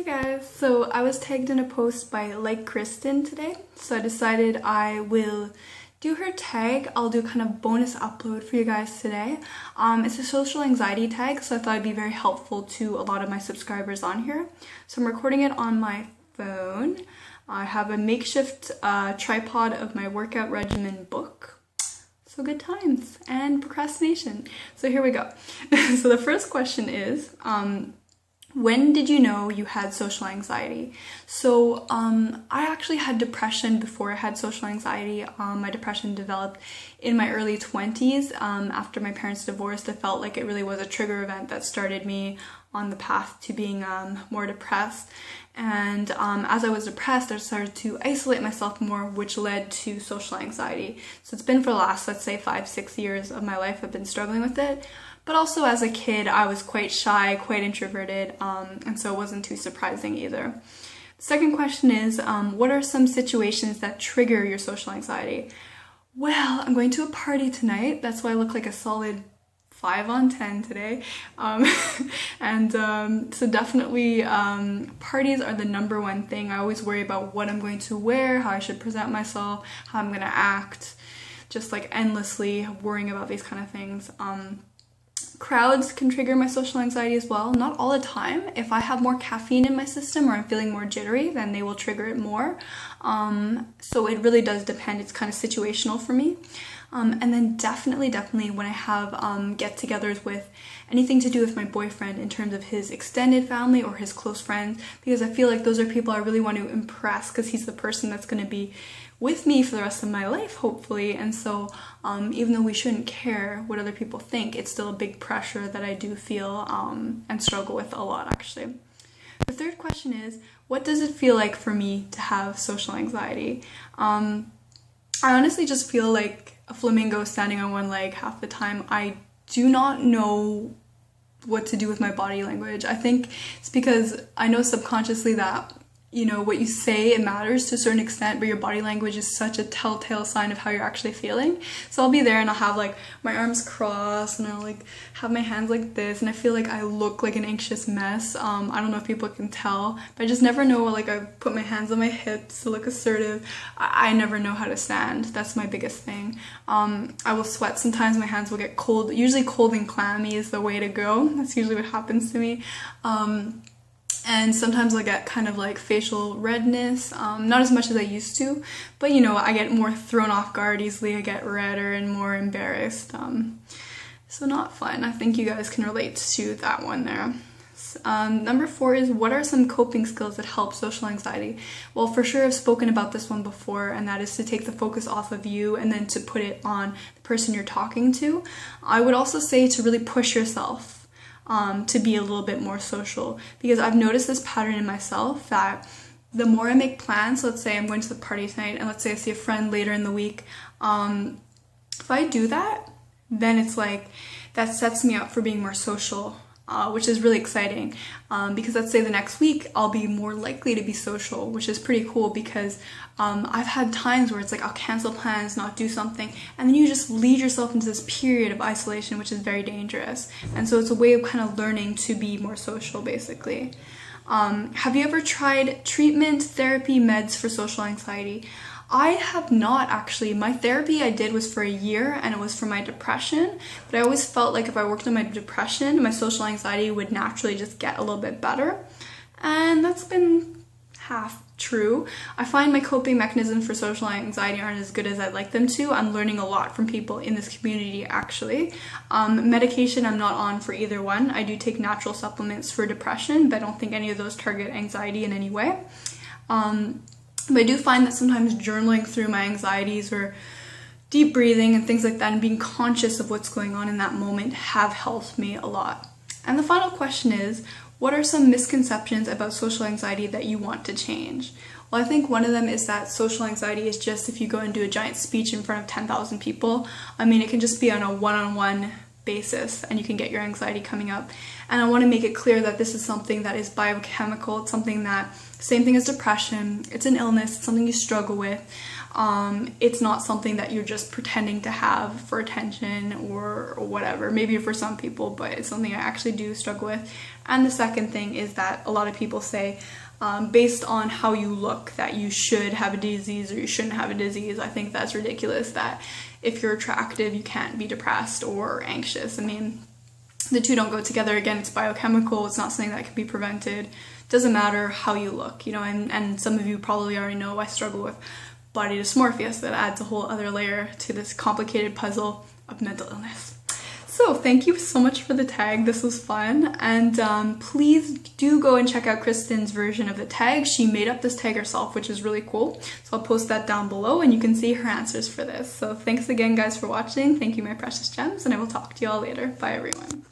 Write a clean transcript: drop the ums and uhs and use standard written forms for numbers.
Hey guys, so I was tagged in a post by LikeKristen today, so I decided I will do her tag. I'll do kind of bonus upload for you guys today. It's a social anxiety tag, so I thought it'd be very helpful to a lot of my subscribers on here. So I'm recording it on my phone. I have a makeshift tripod of my workout regimen book. So good times and procrastination. So here we go. So the first question is, when did you know you had social anxiety? So I actually had depression before I had social anxiety. My depression developed in my early 20s. After my parents divorced, I felt like it really was a trigger event that started me on the path to being more depressed. And as I was depressed, I started to isolate myself more, which led to social anxiety. So it's been for the last, let's say, 5-6 years of my life I've been struggling with it. But also as a kid, I was quite shy, quite introverted, and so it wasn't too surprising either. The second question is, what are some situations that trigger your social anxiety? Well, I'm going to a party tonight. That's why I look like a solid 5 on 10 today. So definitely parties are the number one thing. I always worry about what I'm going to wear, how I should present myself, how I'm going to act, just like endlessly worrying about these kind of things. Crowds can trigger my social anxiety as well. Not all the time. If I have more caffeine in my system or I'm feeling more jittery, then they will trigger it more. So it really does depend. It's kind of situational for me. And then definitely when I have get-togethers with anything to do with my boyfriend in terms of his extended family or his close friends, because I feel like those are people I really want to impress because he's the person that's going to be with me for the rest of my life, hopefully. And so even though we shouldn't care what other people think, it's still a big pressure that I do feel and struggle with a lot, actually. The third question is, what does it feel like for me to have social anxiety? I honestly just feel like a flamingo standing on one leg half the time. I do not know what to do with my body language. I think it's because I know subconsciously that, you know, what you say, it matters to a certain extent, but your body language is such a telltale sign of how you're actually feeling. So I'll be there and I'll have like my arms crossed and I'll like have my hands like this and I feel like I look like an anxious mess. I don't know if people can tell, but I just never know, like I put my hands on my hips to look assertive. I never know how to stand. That's my biggest thing. I will sweat sometimes, my hands will get cold. Usually cold and clammy is the way to go. That's usually what happens to me. And sometimes I get kind of like facial redness, not as much as I used to, but you know, I get more thrown off guard easily, I get redder and more embarrassed, so not fun. I think you guys can relate to that one there. Number 4 is, what are some coping skills that help social anxiety? Well, for sure I've spoken about this one before, and that is to take the focus off of you and then to put it on the person you're talking to. I would also say to really push yourself to be a little bit more social, because I've noticed this pattern in myself that the more I make plans, so let's say I'm going to the party tonight and let's say I see a friend later in the week, if I do that, then it's like that sets me up for being more social, which is really exciting, because let's say the next week I'll be more likely to be social, which is pretty cool because I've had times where it's like I'll cancel plans, not do something, and then you just lead yourself into this period of isolation, which is very dangerous. And so it's a way of kind of learning to be more social, basically. Have you ever tried treatment, therapy, meds for social anxiety? I have not, actually. My therapy I did was for a year and it was for my depression, but I always felt like if I worked on my depression, my social anxiety would naturally just get a little bit better. And that's been half true. I find my coping mechanisms for social anxiety aren't as good as I'd like them to. I'm learning a lot from people in this community, actually. Medication I'm not on for either one. I do take natural supplements for depression, but I don't think any of those target anxiety in any way. But I do find that sometimes journaling through my anxieties or deep breathing and things like that and being conscious of what's going on in that moment have helped me a lot. And the final question is, what are some misconceptions about social anxiety that you want to change? Well, I think one of them is that social anxiety is just if you go and do a giant speech in front of 10,000 people. I mean, it can just be on a one-on-one basis and you can get your anxiety coming up. And I want to make it clear that this is something that is biochemical. It's something that, same thing as depression, it's an illness, it's something you struggle with. It's not something that you're just pretending to have for attention or whatever. Maybe for some people, but it's something I actually do struggle with. And the second thing is that a lot of people say, based on how you look, that you should have a disease or you shouldn't have a disease. I think that's ridiculous, that if you're attractive, you can't be depressed or anxious. I mean, the two don't go together. Again, it's biochemical. It's not something that can be prevented. Doesn't matter how you look, you know, and some of you probably already know I struggle with body dysmorphia, so that adds a whole other layer to this complicated puzzle of mental illness. So thank you so much for the tag. This was fun. And please do go and check out Kristen's version of the tag. She made up this tag herself, which is really cool. So I'll post that down below and you can see her answers for this. So thanks again, guys, for watching. Thank you, my precious gems, and I will talk to you all later. Bye, everyone.